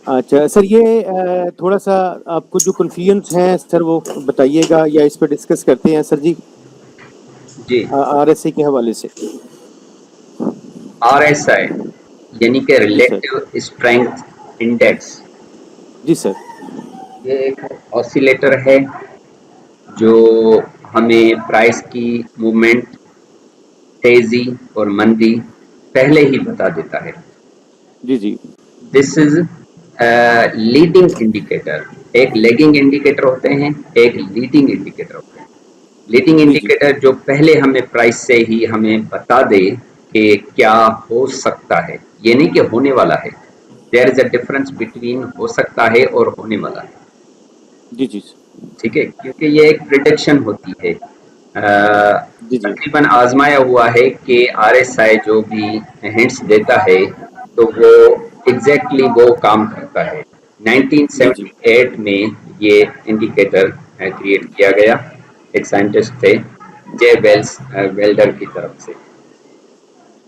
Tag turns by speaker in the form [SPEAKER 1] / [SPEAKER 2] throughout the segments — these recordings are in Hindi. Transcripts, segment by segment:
[SPEAKER 1] अच्छा सर, ये थोड़ा सा आपको जो कन्फ्यूजन्स हैं सर वो बताइएगा, या इस पर डिस्कस करते हैं सर जी,
[SPEAKER 2] जी।
[SPEAKER 1] आरएसआई के हवाले से।
[SPEAKER 2] आरएसआई यानी कि
[SPEAKER 1] जी सर।
[SPEAKER 2] रिलेटिव स्ट्रेंथ इंडेक्स,
[SPEAKER 1] जी सर।
[SPEAKER 2] ये एक ऑसिलेटर है जो हमें प्राइस की मूवमेंट, तेजी और मंदी पहले ही बता देता है।
[SPEAKER 1] जी जी।
[SPEAKER 2] This is leading indicator. एक लैगिंग इंडिकेटर होते हैं, एक लीडिंग इंडिकेटर होते हैं। लीडिंग
[SPEAKER 1] जी जी।
[SPEAKER 2] इंडिकेटर जो पहले हमें प्राइस से ही हमें बता दे कि क्या हो सकता है, ये नहीं कि होने वाला है। There is a difference between हो सकता है और होने वाला है।
[SPEAKER 1] जी जी।
[SPEAKER 2] ठीक है, क्योंकि ये एक प्रिडिक्शन होती है।
[SPEAKER 1] जी जी।
[SPEAKER 2] तकरीबन आजमाया हुआ है कि आरएसआई जो भी हिंट्स देता है तो वो एग्जैक्टली वो काम करता है।
[SPEAKER 1] जी जी।
[SPEAKER 2] 1978 में ये इंडिकेटर क्रिएट किया गया, एक साइंटिस्ट थे जे वेल्स वेल्डर की तरफ से।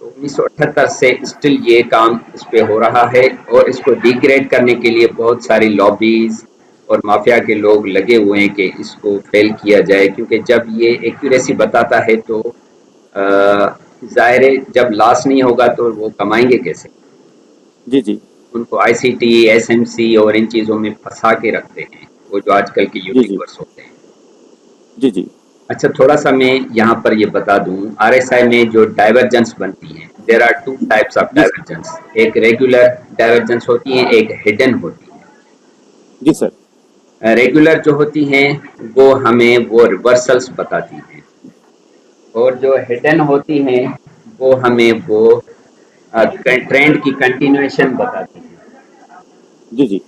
[SPEAKER 2] तो 1978 से स्टिल ये काम इस पे हो रहा है और इसको डिग्रेड करने के लिए बहुत सारी लॉबीज और माफिया के लोग लगे हुए हैं कि इसको फेल किया जाए, क्योंकि जब ये एक्यूरेसी बताता है तो जाहिर है जब लॉस नहीं होगा तो वो कमाएंगे कैसे।
[SPEAKER 1] जी जी।
[SPEAKER 2] उनको आईसीटी, एसएमसी और इन चीज़ों में फंसा के रखते हैं, वो जो आजकल के
[SPEAKER 1] जी जी।
[SPEAKER 2] यूट्यूबर्स होते हैं।
[SPEAKER 1] जी जी।
[SPEAKER 2] अच्छा, थोड़ा सा मैं यहाँ पर ये बता दूं, आरएसआई में जो डाइवर्जेंस बनती है, there are two types of
[SPEAKER 1] जी
[SPEAKER 2] डाइवर्जेंस। एक रेगुलर डाइवर्जेंस होती है, एक हिडन होती
[SPEAKER 1] जी सर।
[SPEAKER 2] है। रेगुलर जो होती हैं वो हमें वो रिवर्सल्स बताती हैं, और जो हिडन होती हैं वो हमें वो ट्रेंड की कंटिन्यूएशन बताती हैं।
[SPEAKER 1] जी जी।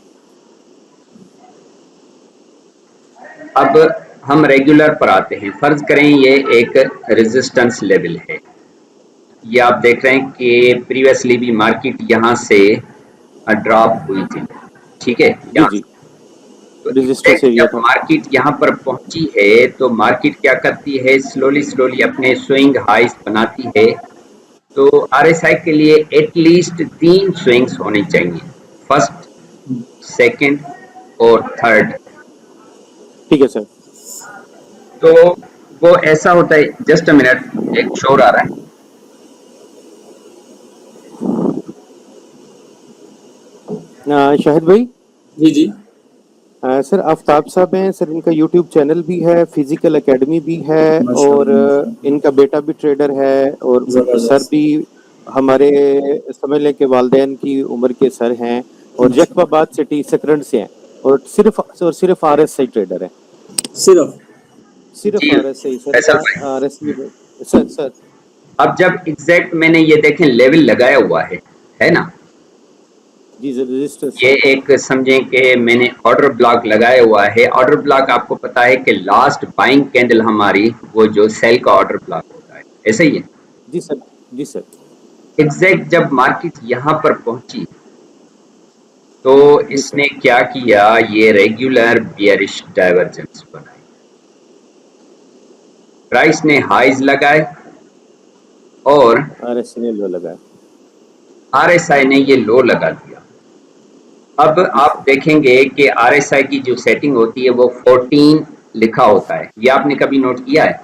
[SPEAKER 2] अब हम रेगुलर पर आते हैं। फर्ज करें ये एक रेजिस्टेंस लेवल है, ये आप देख रहे हैं कि प्रीवियसली भी मार्केट यहाँ से ड्रॉप हुई थी। ठीक है,
[SPEAKER 1] जी
[SPEAKER 2] यहाँ
[SPEAKER 1] जी।
[SPEAKER 2] से तो
[SPEAKER 1] रेजिस्टेंस
[SPEAKER 2] एग्जैक्ट
[SPEAKER 1] एरिया
[SPEAKER 2] जब
[SPEAKER 1] था।
[SPEAKER 2] मार्केट यहाँ पर पहुंची है तो मार्केट क्या करती है, स्लोली स्लोली अपने स्विंग हाइस बनाती है। तो आरएसआई के लिए एटलीस्ट 3 स्विंग्स होने चाहिए, फर्स्ट, सेकंड और थर्ड।
[SPEAKER 1] ठीक है सर।
[SPEAKER 2] तो वो ऐसा होता है, जस्ट अ मिनट, एक शोर आ रहा है।
[SPEAKER 1] शाहिद भाई।
[SPEAKER 3] जी जी।
[SPEAKER 1] सर आफ्ताब साहब हैं सर, इनका यूट्यूब चैनल भी है, फिजिकल एकेडमी भी है, और
[SPEAKER 3] माशाल्लाह माशाल्लाह।
[SPEAKER 1] इनका बेटा भी ट्रेडर है, और सर
[SPEAKER 3] जबरदस्त।
[SPEAKER 1] भी हमारे समझ लें कि वालदेन की उम्र के सर हैं, और
[SPEAKER 3] माशाल्लाह।
[SPEAKER 1] जैकबाबाद सिटी सकरंड से हैं, और सिर्फ आरएसआई ट्रेडर है।
[SPEAKER 3] सिर्फ।
[SPEAKER 1] सिर्फ
[SPEAKER 2] जी
[SPEAKER 1] आरएसआई सर,
[SPEAKER 2] फैसल भाई,
[SPEAKER 1] आरएसआई सर सर।
[SPEAKER 2] अब जब एग्जैक्ट मैंने ये देखें लेवल लगाया हुआ है ना,
[SPEAKER 1] जी सर, रेजिस्टेंस
[SPEAKER 2] ये
[SPEAKER 1] है।
[SPEAKER 2] एक समझें कि मैंने ऑर्डर ब्लॉक लगाया हुआ है। ऑर्डर ब्लॉक आपको पता है कि लास्ट बाइंग कैंडल हमारी वो जो सेल का ऑर्डर ब्लॉक होता है, ऐसे ही है।
[SPEAKER 1] जी सर। जी सर।
[SPEAKER 2] एग्जैक्ट जब मार्केट यहाँ पर पहुंची तो
[SPEAKER 1] जी सर।
[SPEAKER 2] इसने क्या किया, ये रेगुलर बियरिश डाइवर्जेंस बनाई। प्राइस ने हाइज लगाए और
[SPEAKER 1] आरएसआई ने लो लगा।
[SPEAKER 2] आरएसआई ने ये लो लगा दिया। अब
[SPEAKER 1] जी
[SPEAKER 2] आप
[SPEAKER 1] सर।
[SPEAKER 2] देखेंगे कि आरएसआई की जो सेटिंग होती है वो 14 लिखा होता है, ये आपने कभी नोट किया है?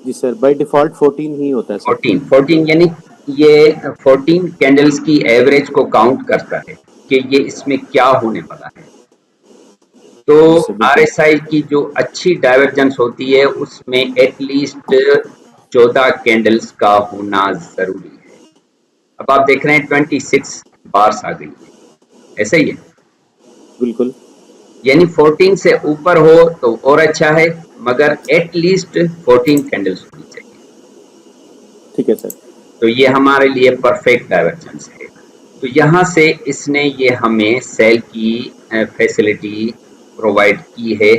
[SPEAKER 1] जी सर, बाय डिफॉल्ट 14 ही होता है सर।
[SPEAKER 2] 14 यानी ये 14 कैंडल्स की एवरेज को काउंट करता है कि ये इसमें क्या होने वाला है। तो
[SPEAKER 1] जी सर, बिल्कुल।
[SPEAKER 2] आरएसआई की जो अच्छी डाइवर्जेंस होती है उसमें एटलीस्ट 14 कैंडल्स का होना जरूरी है। अब आप देख रहे हैं 26 बार्स आ गई है, ऐसा ही है।
[SPEAKER 1] बिल्कुल।
[SPEAKER 2] यानी 14 से ऊपर हो तो और अच्छा है, मगर एटलीस्ट 14 कैंडल्स होनी चाहिए।
[SPEAKER 1] ठीक है सर।
[SPEAKER 2] तो ये हमारे लिए परफेक्ट डाइवर्जेंस है। तो यहाँ से इसने ये हमें सेल की फैसिलिटी प्रोवाइड की है।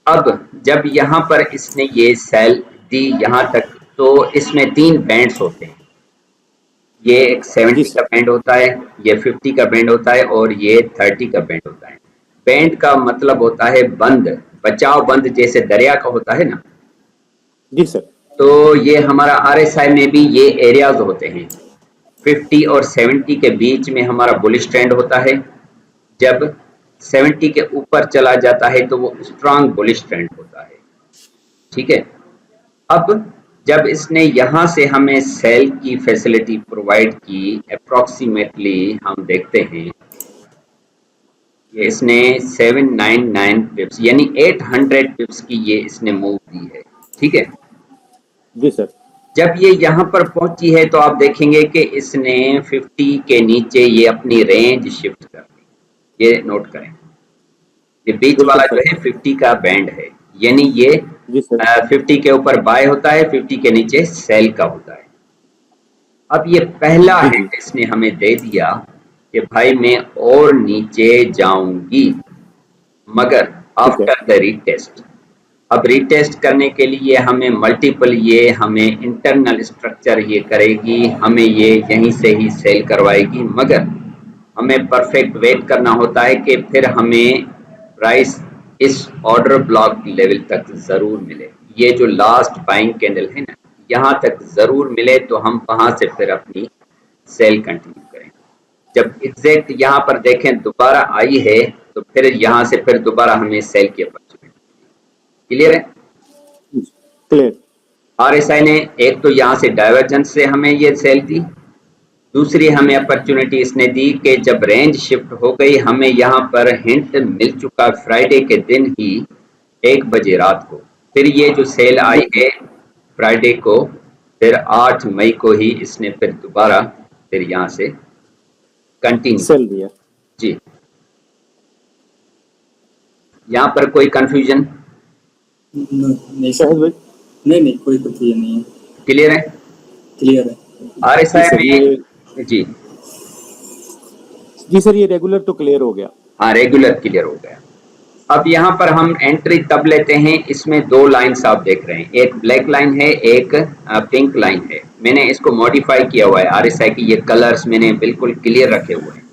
[SPEAKER 2] अब जब यहाँ पर इसने ये सेल दी यहाँ तक, तो इसमें 3 बैंड्स होते हैं। ये एक
[SPEAKER 1] जी
[SPEAKER 2] 70 का
[SPEAKER 1] सर।
[SPEAKER 2] बैंड होता है, ये 50 का बैंड होता है और ये 30 का बैंड होता है। बैंड का मतलब होता है बंद, बचाव बंद, जैसे दरिया का होता है ना।
[SPEAKER 1] जी सर।
[SPEAKER 2] तो ये हमारा आरएसआई में भी ये एरियाज होते हैं। 50 और 70 के बीच में हमारा बुलिश ट्रेंड होता है। जब 70 के ऊपर चला जाता है तो वो स्ट्रांग बुलिश ट्रेंड होता है। ठीक है, अब जब इसने यहाँ से हमें सेल की फैसिलिटी प्रोवाइड की, अप्रोक्सीमेटली हम देखते हैं ये इसने 799 पिप्स यानी 800 पिप्स की ये इसने मूव दी है। ठीक है,
[SPEAKER 1] जी सर।
[SPEAKER 2] जब ये यहाँ पर पहुंची है तो आप देखेंगे कि इसने 50 के नीचे ये अपनी रेंज शिफ्ट कर दी। ये नोट करें, ये बीच
[SPEAKER 1] बिल्कुल
[SPEAKER 2] वाला जो
[SPEAKER 1] सर।
[SPEAKER 2] है 50 का बैंड है, यानी ये
[SPEAKER 1] जी सर।
[SPEAKER 2] 50 के ऊपर बाय होता है, 50 के नीचे सेल का होता है। अब ये पहला
[SPEAKER 1] जी जी।
[SPEAKER 2] हिंट इसने हमें दे दिया कि भाई मैं और नीचे जाऊंगी, मगर
[SPEAKER 1] ठीक है।
[SPEAKER 2] After the retest. अब रीटेस्ट करने के लिए हमें मल्टीपल, ये हमें इंटरनल स्ट्रक्चर ये करेगी, हमें ये यहीं से ही सेल करवाएगी, मगर हमें परफेक्ट वेट करना होता है कि फिर हमें प्राइस इस ऑर्डर ब्लॉक लेवल तक जरूर मिले। ये जो लास्ट बाइंग कैंडल है ना, यहाँ तक जरूर मिले तो हम वहां से फिर अपनी सेल कंटिन्यू करें। जब एग्जैक्ट यहाँ पर देखें दोबारा आई है तो फिर यहाँ से फिर दोबारा हमें सेल की अपॉर्चुनिटी। क्लियर है?
[SPEAKER 1] क्लियर।
[SPEAKER 2] आरएसआई ने एक तो यहाँ से डाइवर्जेंस से हमें ये सेल दी, दूसरी हमें अपॉर्चुनिटी इसने दी कि जब रेंज शिफ्ट हो गई, हमें यहाँ पर हिंट मिल चुका फ्राइडे के दिन ही 1 बजे रात को। फिर ये जो सेल आई है फ्राइडे को, फिर 8 मई को ही इसने फिर दोबारा फिर यहाँ से कंटिन्यू
[SPEAKER 1] सेल दिया।
[SPEAKER 2] जी। यहाँ पर कोई कंफ्यूजन?
[SPEAKER 3] नहीं
[SPEAKER 1] शाहिद
[SPEAKER 3] सर,
[SPEAKER 1] भाई।
[SPEAKER 3] नहीं कोई कंफ्यूजन नहीं है,
[SPEAKER 2] क्लियर है?
[SPEAKER 3] क्लियर है।
[SPEAKER 2] आरएसआई
[SPEAKER 1] जी सर,
[SPEAKER 2] में जी
[SPEAKER 1] जी सर, ये रेगुलर तो क्लियर हो गया।
[SPEAKER 2] हाँ, रेगुलर क्लियर हो गया। अब यहाँ पर हम एंट्री तब लेते हैं, इसमें 2 लाइन्स आप देख रहे हैं, एक ब्लैक लाइन है, एक पिंक लाइन है। मैंने इसको मॉडिफाई किया हुआ है, आरएसआई की ये कलर्स मैंने बिल्कुल क्लियर रखे हुए हैं,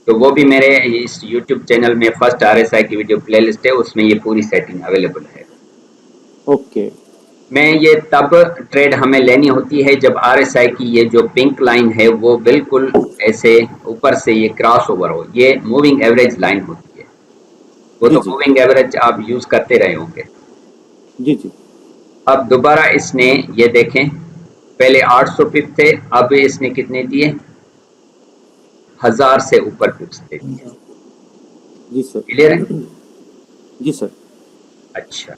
[SPEAKER 2] तो वो भी मेरे इस यूट्यूब चैनल में फर्स्ट आरएसआई की वीडियो प्लेलिस्ट है, उसमें ये पूरी सेटिंग अवेलेबल है।
[SPEAKER 1] ओके।
[SPEAKER 2] मैं ये तब ट्रेड हमें लेनी होती है जब आरएसआई की ये जो पिंक लाइन है वो बिल्कुल ऐसे ऊपर से ये क्रॉस ओवर हो। ये मूविंग एवरेज लाइन होती है, वो
[SPEAKER 1] जी
[SPEAKER 2] तो
[SPEAKER 1] जी।
[SPEAKER 2] मूविंग एवरेज आप यूज करते रहे होंगे।
[SPEAKER 1] जी जी।
[SPEAKER 2] अब दोबारा इसने ये देखें, पहले 800 पिप थे, अब इसने कितने दिए? 1000 से ऊपर पिप्स दे दिए।
[SPEAKER 1] जी सर।
[SPEAKER 2] क्लियर है?
[SPEAKER 1] जी सर।
[SPEAKER 2] अच्छा,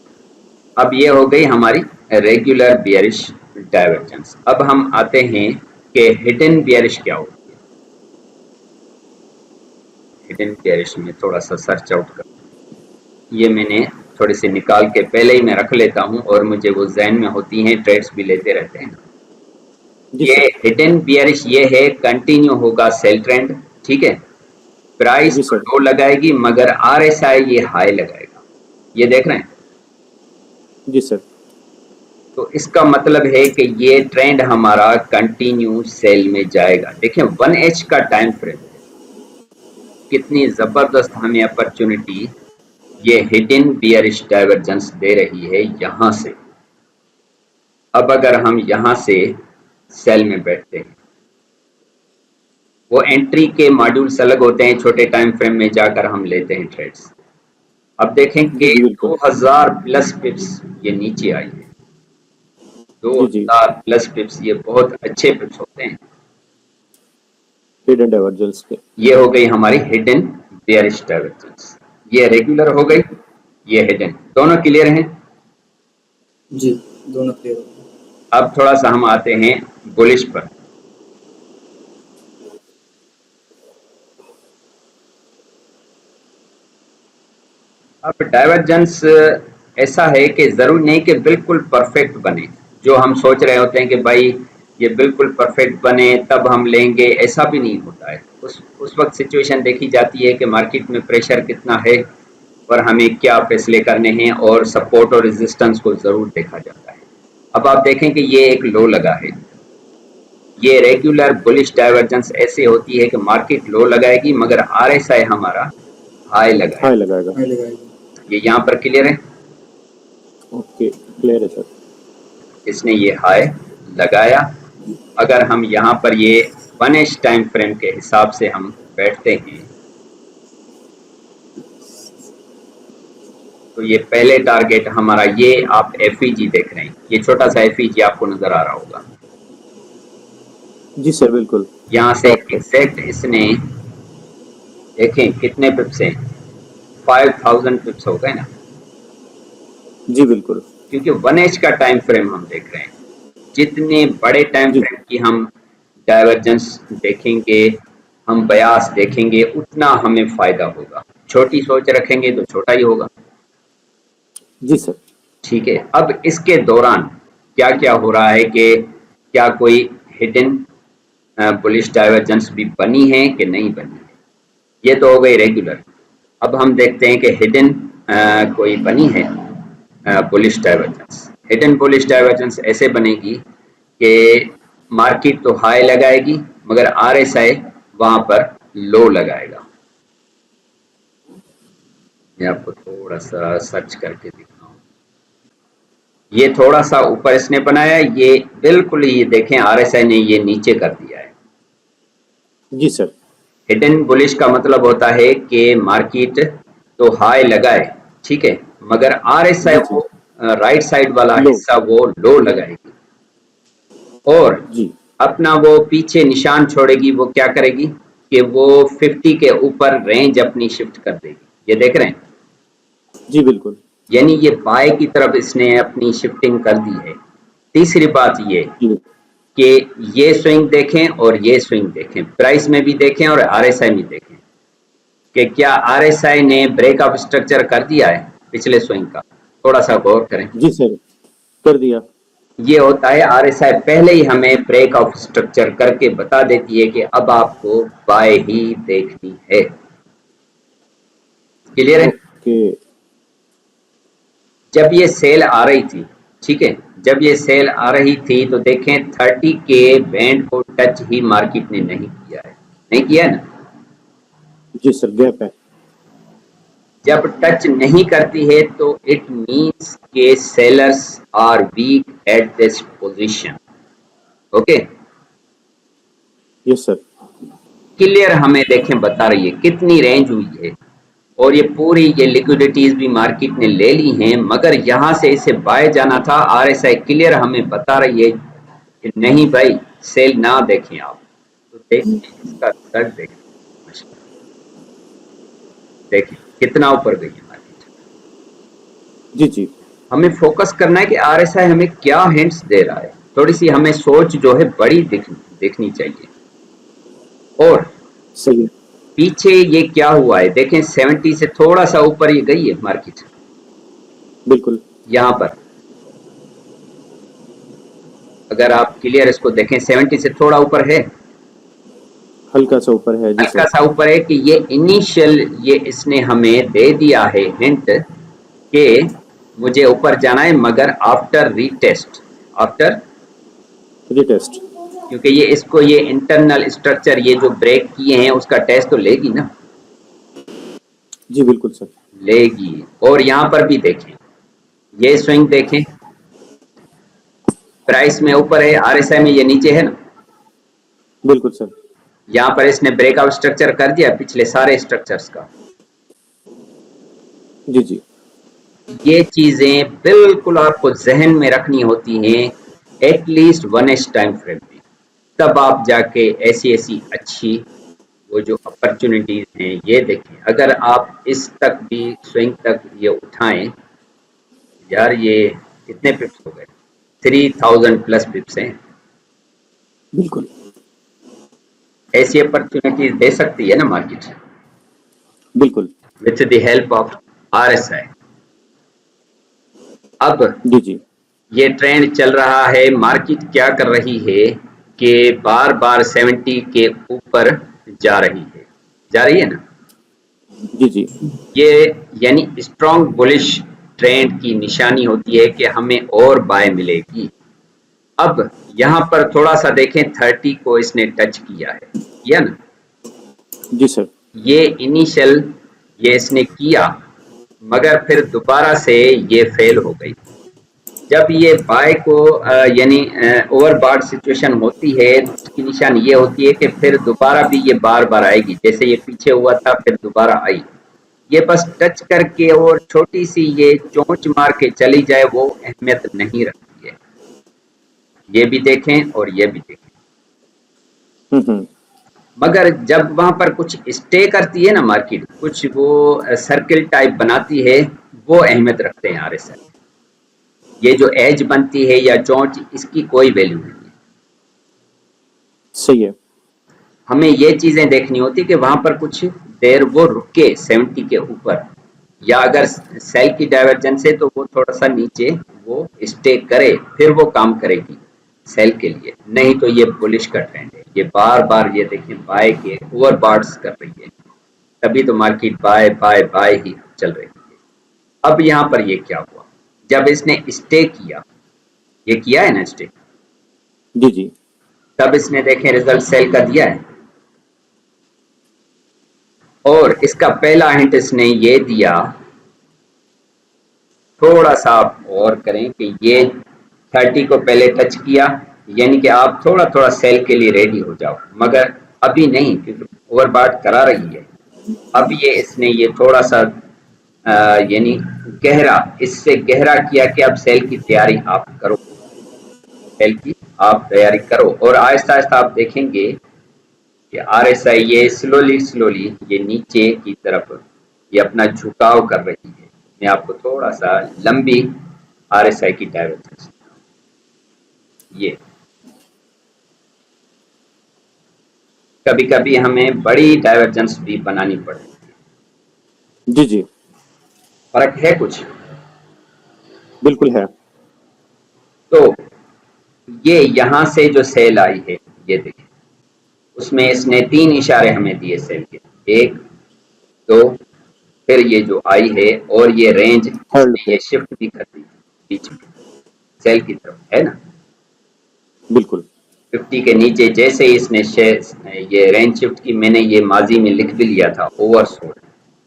[SPEAKER 2] अब ये हो गई हमारी रेगुलर बियरिश डाइवर्जेंस। अब हम आते हैं कि हिडन बियरिश क्या होती है। हिडन बियरिश में थोड़ा सा सर्च आउट कर, ये मैंने थोड़े से निकाल के पहले ही मैं रख लेता हूं और मुझे वो ज़हन में होती हैं, ट्रेड्स भी लेते रहते हैं।
[SPEAKER 1] जी
[SPEAKER 2] ये
[SPEAKER 1] सर।
[SPEAKER 2] हिडन बियरिश ये है, कंटिन्यू होगा सेल ट्रेंड। ठीक है, प्राइस
[SPEAKER 1] जी
[SPEAKER 2] तो
[SPEAKER 1] सर।
[SPEAKER 2] लो लगाएगी मगर आरएसआई ये हाई लगाएगा। ये देख रहे हैं?
[SPEAKER 1] जी सर।
[SPEAKER 2] तो इसका मतलब है कि ये ट्रेंड हमारा कंटिन्यू सेल में जाएगा। देखिए 1H का टाइम फ्रेम, कितनी जबरदस्त हमें अपॉर्चुनिटी ये हिडन बियरिश डाइवर्जेंस दे रही है यहाँ से। अब अगर हम यहाँ से सेल में बैठते हैं, वो एंट्री के मॉड्यूल्स अलग होते हैं, छोटे टाइम फ्रेम में जाकर हम लेते हैं ट्रेड्स। अब देखें
[SPEAKER 1] जी
[SPEAKER 2] कि
[SPEAKER 1] जी बिल्कुल।
[SPEAKER 2] 2000 प्लस पिप्स ये नीचे आई है।
[SPEAKER 1] जी जी।
[SPEAKER 2] 2000 प्लस पिप्स ये बहुत अच्छे पिप्स होते हैं।
[SPEAKER 1] हिडन डाइवर्जेंस पे।
[SPEAKER 2] ये हो गई हमारी हिडन बियरिश डाइवर्जेंस। ये रेगुलर हो गई, ये हिडन, दोनों क्लियर हैं?
[SPEAKER 3] जी, दोनों क्लियर हो गए।
[SPEAKER 2] अब थोड़ा सा हम आते हैं बुलिश पर। अब डाइवर्जेंस ऐसा है कि जरूर नहीं कि बिल्कुल परफेक्ट बने, जो हम सोच रहे होते हैं कि भाई ये बिल्कुल परफेक्ट बने तब हम लेंगे, ऐसा भी नहीं होता है। उस वक्त सिचुएशन देखी जाती है कि मार्केट में प्रेशर कितना है और हमें क्या फैसले करने हैं, और सपोर्ट और रेजिस्टेंस को जरूर देखा जाता है। अब आप देखें कि ये एक लो लगा है, ये रेगुलर बुलिश डाइवर्जेंस ऐसे होती है कि मार्केट लो लगाएगी मगर आरएसआई हमारा हाई लगाएगा।
[SPEAKER 1] हाई लगाएगा।
[SPEAKER 3] हाई लगाएगा।
[SPEAKER 2] ये यहाँ पर क्लियर है?
[SPEAKER 1] ओके, क्लियर है सर।
[SPEAKER 2] इसने ये हाई लगाया। अगर हम यहाँ पर ये 1 एच टाइम फ्रेम के हिसाब से हम बैठते हैं तो ये पहले टारगेट हमारा, ये आप FEG देख रहे हैं, ये छोटा सा FEG आपको नजर आ रहा होगा।
[SPEAKER 1] जी सर बिल्कुल।
[SPEAKER 2] यहाँ से एग्जैक्ट इसने देखें कितने पिप्स हैं, 5000 पिप्स हो गए ना,
[SPEAKER 1] जी बिल्कुल।
[SPEAKER 2] क्योंकि 1 एच का टाइम फ्रेम हम देख रहे हैं। जितने बड़े टाइम
[SPEAKER 1] जी
[SPEAKER 2] फ्रेम की हम डाइवर्जेंस देखेंगे, हम बयास देखेंगे, उतना हमें फायदा होगा। छोटी सोच रखेंगे तो छोटा ही होगा।
[SPEAKER 1] जी सर।
[SPEAKER 2] ठीक है, अब इसके दौरान क्या क्या हो रहा है कि क्या कोई हिडन बुलिश डाइवर्जेंस भी बनी है कि नहीं बनी है, ये तो हो गई रेगुलर। अब हम देखते हैं कि हिडन कोई बनी है bullish divergence. Hidden bullish divergence ऐसे बनेगी कि मार्केट तो हाई लगाएगी मगर RSI वहां पर लो लगाएगा। मैं आपको थोड़ा सा सर्च करके दिखाऊं, ये थोड़ा सा ऊपर इसने बनाया, ये बिल्कुल ये देखें RSI ने ये नीचे कर दिया है।
[SPEAKER 1] जी सर।
[SPEAKER 2] हिडन बुलिश का मतलब होता है कि मार्केट तो हाई लगाए, ठीक है, मगर RSI
[SPEAKER 1] जी जी।
[SPEAKER 2] वो राइट साइड वाला
[SPEAKER 1] लो।
[SPEAKER 2] हिस्सा वो लो लगाएगी और
[SPEAKER 1] जी
[SPEAKER 2] अपना वो पीछे निशान छोड़ेगी। वो क्या करेगी कि वो 50 के ऊपर रेंज अपनी शिफ्ट कर देगी। ये देख रहे हैं,
[SPEAKER 1] जी बिल्कुल।
[SPEAKER 2] यानी ये बाय की तरफ इसने अपनी शिफ्टिंग कर दी है। तीसरी बात ये
[SPEAKER 1] जी
[SPEAKER 2] कि ये स्विंग देखें और ये स्विंग देखें, प्राइस में भी देखें और RSI में देखें कि क्या RSI ने ब्रेक ऑफ स्ट्रक्चर कर दिया है पिछले स्विंग का। थोड़ा सा गौर करें,
[SPEAKER 1] जी सर कर दिया।
[SPEAKER 2] ये होता है RSI पहले ही हमें ब्रेक ऑफ स्ट्रक्चर करके बता देती है कि अब आपको बाय ही देखनी है। क्लियर है?
[SPEAKER 1] ओके।
[SPEAKER 2] जब ये सेल आ रही थी, ठीक है, जब ये सेल आ रही थी तो देखें 30 के बैंड को टच ही मार्केट ने नहीं किया है, नहीं किया है ना।
[SPEAKER 1] जी सर गैप है।
[SPEAKER 2] जब टच नहीं करती है तो इट मींस के sellers are weak at this position. Okay,
[SPEAKER 1] yes sir.
[SPEAKER 2] Clear हमें देखें बता रही है कितनी रेंज हुई है और ये पूरी ये लिक्विडिटीज भी मार्केट ने ले ली हैं, मगर यहाँ से इसे बाय जाना था। RSI क्लियर हमें बता रही है कि नहीं भाई सेल ना देखें आप। तो देखिए इसका रिजल्ट देखें, देखिए कितना ऊपर गई है मार्केट।
[SPEAKER 1] जी जी।
[SPEAKER 2] हमें फोकस करना है कि RSI हमें क्या हिंट्स दे रहा है। थोड़ी सी हमें सोच जो है बड़ी देखनी चाहिए। और
[SPEAKER 1] सही है।
[SPEAKER 2] पीछे ये क्या हुआ है देखें, 70 से थोड़ा सा ऊपर ये गई है मार्केट।
[SPEAKER 1] बिल्कुल।
[SPEAKER 2] यहाँ पर अगर आप क्लियर इसको देखें 70 से थोड़ा ऊपर है,
[SPEAKER 1] हल्का सा ऊपर है। जी
[SPEAKER 2] हल्का
[SPEAKER 1] सर।
[SPEAKER 2] सा ऊपर है कि ये इनिशियल ये इसने हमें दे दिया है हिंट कि मुझे ऊपर जाना है, मगर आफ्टर रीटेस्ट, आफ्टर,
[SPEAKER 1] रिटेस्ट।
[SPEAKER 2] क्योंकि ये इसको ये इंटरनल स्ट्रक्चर ये जो ब्रेक किए हैं उसका टेस्ट तो लेगी ना,
[SPEAKER 1] जी बिल्कुल सर।
[SPEAKER 2] लेगी। और यहाँ पर भी देखें, ये स्विंग देखें, प्राइस में ऊपर है, RSI में ये नीचे है ना।
[SPEAKER 1] बिल्कुल सर।
[SPEAKER 2] यहाँ पर इसने ब्रेकआउट स्ट्रक्चर कर दिया पिछले सारे स्ट्रक्चर्स का।
[SPEAKER 1] जी जी।
[SPEAKER 2] ये चीजें बिल्कुल आपको जहन में रखनी होती हैं एटलीस्ट 1 एच टाइम फ्रेम में, तब आप जाके ऐसी ऐसी अच्छी वो जो अपॉर्चुनिटीज हैं ये देखें। अगर आप इस तक भी स्विंग तक ये उठाएं, यार ये कितने पिप्स हो गए, 3000 प्लस पिप्स हैं।
[SPEAKER 1] बिल्कुल।
[SPEAKER 2] ऐसी अपॉर्चुनिटीज दे सकती है ना मार्केट
[SPEAKER 1] बिल्कुल।
[SPEAKER 2] With the help of RSI। अब
[SPEAKER 1] जी जी।
[SPEAKER 2] ये ट्रेंड चल रहा है, मार्केट क्या कर रही है कि बार बार 70 के ऊपर जा रही है, जा रही है ना।
[SPEAKER 1] जी जी।
[SPEAKER 2] ये यानी स्ट्रॉन्ग बुलिश ट्रेंड की निशानी होती है कि हमें और बाय मिलेगी। अब यहाँ पर थोड़ा सा देखें, 30 को इसने टच किया है, किया ना।
[SPEAKER 1] जी सर।
[SPEAKER 2] ये इनिशियल ये इसने किया, मगर फिर दोबारा से ये फेल हो गई। जब ये बाय को यानी ओवरबॉट सिचुएशन होती है तो उसकी निशान ये होती है कि फिर दोबारा भी ये बार बार आएगी, जैसे ये पीछे हुआ था फिर दोबारा आई। ये बस टच करके और छोटी सी ये चोंच मार के चली जाए वो अहमियत नहीं रखती है। ये भी देखें और ये भी देखें।
[SPEAKER 1] हम्म।
[SPEAKER 2] मगर जब वहां पर कुछ स्टे करती है ना मार्केट, कुछ वो सर्किल टाइप बनाती है, वो अहमियत रखते हैं RSI। ये जो एज बनती है या चोंच, इसकी कोई वैल्यू नहीं है।
[SPEAKER 1] सही है।
[SPEAKER 2] हमें ये चीजें देखनी होती कि वहां पर कुछ देर वो रुके 70 के ऊपर, या अगर सेल की डाइवर्जेंस है तो वो थोड़ा सा नीचे वो स्टे करे, फिर वो काम करेगी सेल के लिए। नहीं तो ये बुलिश का ट्रेंड है। ये बार बार ये देखें बाय के ओवरबॉट्स कर रही है, तभी तो मार्केट बाय बाय बाय ही चल रही है। अब यहाँ पर ये क्या हुआ, जब इसने स्टे किया, ये किया है ना स्टे,
[SPEAKER 1] जी जी।
[SPEAKER 2] तब इसने देखें रिजल्ट सेल का दिया है, और इसका पहला हिंट इसने ये दिया, थोड़ा सा आप और करें कि ये 30 को पहले टच किया, यानी कि आप थोड़ा थोड़ा सेल के लिए रेडी हो जाओ, मगर अभी नहीं क्योंकि ओवरबॉट करा रही है। अब ये इसने ये थोड़ा सा यानी गहरा, इससे गहरा किया कि अब सेल की तैयारी आप करो, सेल की आप तैयारी करो। और आहिस्ता आहिस्ता आप देखेंगे कि RSI ये स्लोली ये नीचे की तरफ ये अपना झुकाव कर रही है। मैं आपको थोड़ा सा लंबी RSI की डाइवर्जेंस, ये कभी कभी हमें बड़ी डाइवर्जेंस भी बनानी पड़ती है।
[SPEAKER 1] जी जी।
[SPEAKER 2] फर्क है कुछ?
[SPEAKER 1] बिल्कुल है।
[SPEAKER 2] तो ये यहाँ से जो सेल आई है, ये देखिए, उसमें इसने 3 इशारे हमें दिए सेल के, 1 2, फिर ये जो आई है, और ये रेंज
[SPEAKER 1] थर्ड
[SPEAKER 2] इसने
[SPEAKER 1] पे।
[SPEAKER 2] ये शिफ्ट भी कर दी बीच में सेल की तरफ, है ना।
[SPEAKER 1] बिल्कुल।
[SPEAKER 2] 50 के नीचे जैसे ही इसने ये रेंज शिफ्ट की, मैंने ये माजी में लिख भी लिया था ओवरसोल्ड,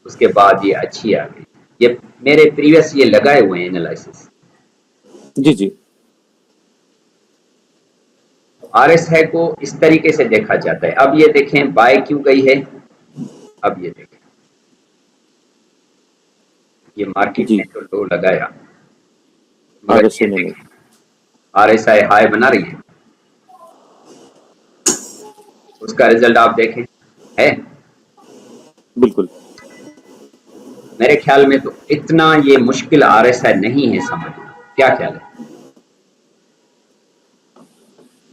[SPEAKER 2] उसके बाद ये अच्छी आ गई। ये मेरे प्रीवियस ये लगाए हुए हैं एनालिसिस।
[SPEAKER 1] जी जी।
[SPEAKER 2] RSI को इस तरीके से देखा जाता है। अब ये देखें बाय क्यों गई है, अब ये देखें ये मार्केट
[SPEAKER 1] जी।
[SPEAKER 2] ने तो लो लगाया, मगर
[SPEAKER 1] RSI
[SPEAKER 2] ये
[SPEAKER 1] ने नहीं।
[SPEAKER 2] देखें RSI हाई बना रही है, उसका रिजल्ट आप देखें है।
[SPEAKER 1] बिल्कुल।
[SPEAKER 2] मेरे ख्याल में तो इतना ये मुश्किल RSI नहीं है समझना, क्या ख्याल है?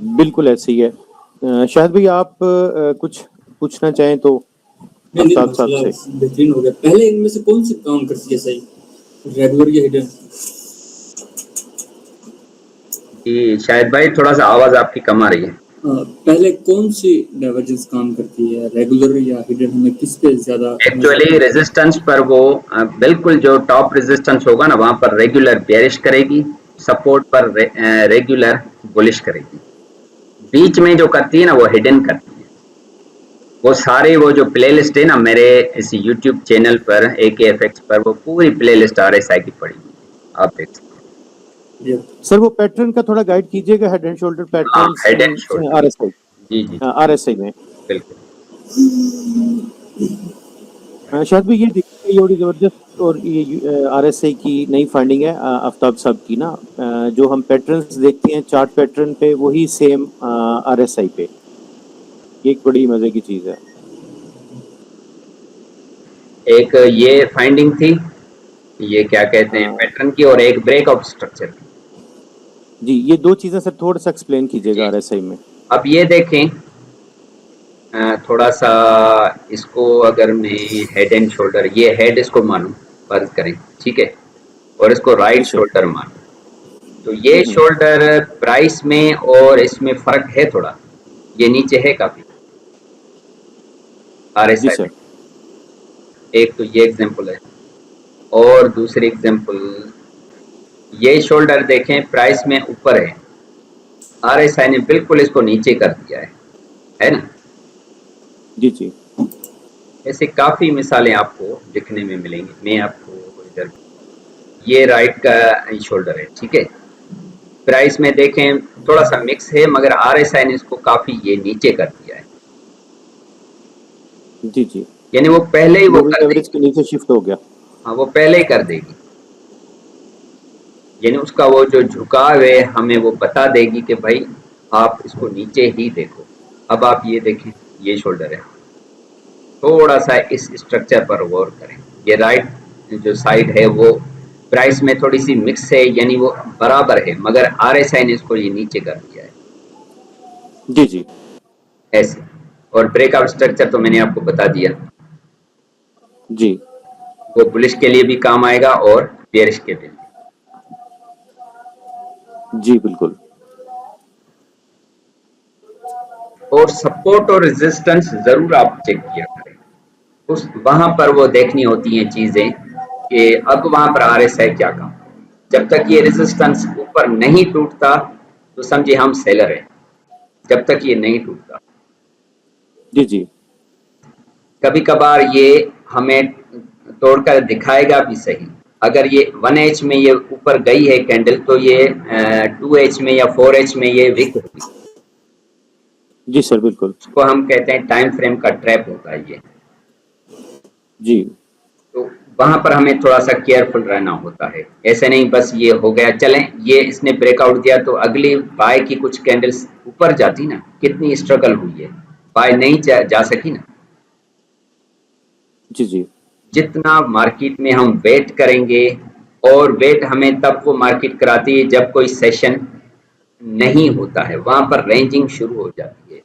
[SPEAKER 1] बिल्कुल ऐसे ही है। शायद भाई आप कुछ पूछना चाहें तो
[SPEAKER 3] नहीं
[SPEAKER 1] आफ्ताब साहब
[SPEAKER 3] मसला
[SPEAKER 1] से।
[SPEAKER 3] बेहतरीन हो गया। पहले इनमें से कौन सी काम करती है सही, रेगुलर या हिडन?
[SPEAKER 2] जी शायद भाई थोड़ा सा आवाज आपकी कम आ रही है।
[SPEAKER 3] पहले कौन सी डाइवर्जेंस काम करती है, रेगुलर या हिडन? हमें किस पे ज्यादा
[SPEAKER 2] एक्चुअली रेजिस्टेंस पर वो बिल्कुल जो टॉप रेजिस्टेंस होगा ना, वहां पर रेगुलर बेरिश करेगी, सपोर्ट पर रेगुलर बुलिश करेगी। बीच में जो करती है ना वो हिडन करती है। वो सारे वो जो प्लेलिस्ट है ना मेरे इस यूट्यूब चैनल पर AKFX पर, वो पूरी प्लेलिस्ट RSI की पड़ी हुई है, आप देख सकते हैं।
[SPEAKER 1] सर वो पैटर्न का थोड़ा गाइड कीजिएगा, head and shoulder pattern
[SPEAKER 2] head and
[SPEAKER 1] in
[SPEAKER 2] shoulder,
[SPEAKER 1] RSI।
[SPEAKER 2] जी जी
[SPEAKER 1] RSI में
[SPEAKER 2] बिल्कुल।
[SPEAKER 1] शायद भी ये दिखती है बड़ी जबरदस्त, और ये RSI की नई फाइंडिंग है आफ्ताब साहब की ना। जो हम पैटर्न्स देखते हैं चार्ट पैटर्न पे, वही सेम RSI पे, ये एक बड़ी मजे की चीज है।
[SPEAKER 2] एक ये फाइंडिंग थी, ये क्या कहते हैं पैटर्न की, और एक ब्रेक ऑफ स्ट्रक्चर की।
[SPEAKER 1] जी ये दो चीजें सर थोड़ा सा एक्सप्लेन कीजिएगा
[SPEAKER 2] जी
[SPEAKER 1] RSI में।
[SPEAKER 2] अब ये देखें थोड़ा सा इसको, अगर मैं हेड एंड शोल्डर, ये हेड इसको मानूं, फर्ज करें, ठीक है, और इसको
[SPEAKER 1] जी
[SPEAKER 2] राइट
[SPEAKER 1] सर।
[SPEAKER 2] शोल्डर मानूं, तो ये शोल्डर प्राइस में और इसमें फर्क है थोड़ा, ये नीचे है काफी
[SPEAKER 1] जी
[SPEAKER 2] RSI
[SPEAKER 1] सर।
[SPEAKER 2] में। एक तो ये एग्जांपल है, और दूसरी एग्जांपल ये शोल्डर देखें प्राइस में ऊपर है, RSI ने बिल्कुल इसको नीचे कर दिया है ना।
[SPEAKER 1] जी जी।
[SPEAKER 2] ऐसे काफी मिसालें आपको दिखने में मिलेंगी। मैं आपको इधर, ये राइट का शोल्डर है, ठीक है, प्राइस में देखें थोड़ा सा मिक्स है, मगर RSI ने इसको काफी ये नीचे कर दिया है,
[SPEAKER 1] जी जी,
[SPEAKER 2] यानी वो पहले ही वो
[SPEAKER 1] मूविंग
[SPEAKER 2] कर देगी।
[SPEAKER 1] एवरेज के नीचे शिफ्ट हो गया।
[SPEAKER 2] हाँ, वो पहले ही कर देगी, यानी उसका वो जो झुकाव है हमें वो बता देगी कि भाई आप इसको नीचे ही देखो। अब आप ये देखें, ये शोल्डर है, थोड़ा सा इस स्ट्रक्चर पर गौर करें। ये राइट जो साइड है वो प्राइस में थोड़ी सी मिक्स है, यानी वो बराबर है, मगर RSI ने इसको ये नीचे कर दिया है
[SPEAKER 1] जी जी
[SPEAKER 2] ऐसे। और ब्रेकआउट स्ट्रक्चर तो मैंने आपको बता दिया,
[SPEAKER 1] जी
[SPEAKER 2] वो बुलिश के लिए भी काम आएगा और बेयरिश के लिए।
[SPEAKER 1] जी बिल्कुल।
[SPEAKER 2] और सपोर्ट और रेजिस्टेंस जरूर आप चेक किया करें, उस वहां पर वो देखनी होती हैं चीजें कि अब वहां पर RSI क्या काम। जब तक ये रेजिस्टेंस ऊपर नहीं टूटता तो समझिए हम सेलर हैं, जब तक ये नहीं टूटता।
[SPEAKER 1] जी जी
[SPEAKER 2] कभी कभार ये हमें तोड़कर दिखाएगा भी सही। अगर ये 1H में ये ऊपर गई है कैंडल तो ये 2H में या 4H में ये वीक होगी,
[SPEAKER 1] जी सर बिल्कुल।
[SPEAKER 2] उसको हम कहते हैं टाइम फ्रेम का ट्रैप होता है ये।
[SPEAKER 1] जी
[SPEAKER 2] तो वहां पर हमें थोड़ा सा केयरफुल रहना होता है, ऐसे नहीं बस ये हो गया चलें, ये इसने ब्रेकआउट दिया तो अगली बाय की कुछ कैंडल्स ऊपर जाती ना, कितनी स्ट्रगल हुई है, बाय नहीं जा सकी ना।
[SPEAKER 1] जी जी
[SPEAKER 2] जितना मार्केट में हम वेट करेंगे, और वेट हमें तब वो मार्केट कराती है जब कोई सेशन नहीं होता है, वहां पर रेंजिंग शुरू हो जाती है।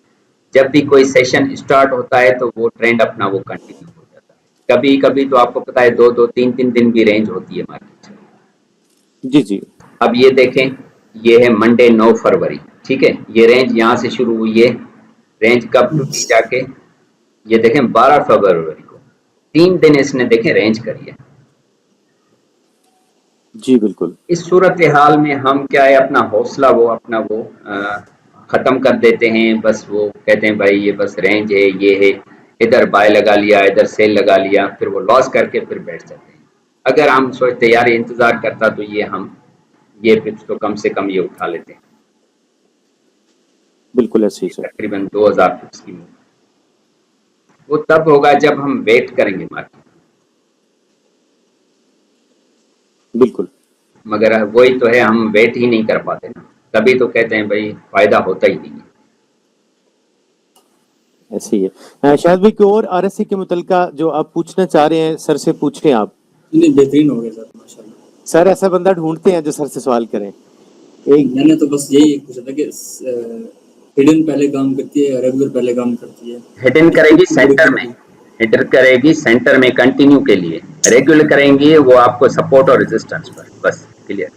[SPEAKER 2] जब भी कोई सेशन स्टार्ट होता है तो वो ट्रेंड अपना वो कंटिन्यू हो जाता है। कभी कभी तो आपको पता है 2-2 3-3 दिन भी रेंज होती है मार्केट से।
[SPEAKER 1] जी जी
[SPEAKER 2] अब ये देखें, ये है मंडे 9 फरवरी, ठीक है, ये रेंज यहाँ से शुरू हुई है, रेंज कब टूटी जाके, ये देखें 12 फरवरी को, 3 दिन इसने देखें रेंज करी है।
[SPEAKER 1] जी बिल्कुल।
[SPEAKER 2] इस सूरत हाल में हम क्या है, अपना हौसला वो अपना वो खत्म कर देते हैं, बस वो कहते हैं भाई ये बस रेंज है, ये है, इधर बाय लगा लिया, इधर सेल लगा लिया, फिर वो लॉस करके फिर बैठ जाते हैं। अगर हम सोचते यार इंतजार करता तो ये हम ये पिप्स तो कम से कम ये उठा लेते हैं,
[SPEAKER 1] बिल्कुल ऐसे ही सर।
[SPEAKER 2] तकरीबन 2000 पिप्स की मूव। वो तब होगा जब हम वेट करेंगे मार्केट,
[SPEAKER 1] बिल्कुल
[SPEAKER 2] मगर वही तो है, हम वेट ही नहीं कर पाते ना, तभी तो कहते हैं भाई फायदा होता ही नहीं है।
[SPEAKER 1] ऐसे ही है। शायद भाई कोई और RSI के मुतलका जो आप पूछना चाह रहे हैं सर से पूछें आप।
[SPEAKER 3] नहीं, बेहतरीन हो गया सर, माशाल्लाह।
[SPEAKER 1] सर ऐसा बंदा ढूंढते हैं जो सर से सवाल करें। एक
[SPEAKER 3] मैंने तो बस यही पूछा था कि हिडन पहले काम करती है या रेगुलर पहले काम करती है?
[SPEAKER 2] हिडन करेगी सेंटर में, हिडन करेगी सेंटर में कंटिन्यू के लिए, रेगुलर करेंगी वो आपको सपोर्ट और रेजिस्टेंस पर, बस क्लियर।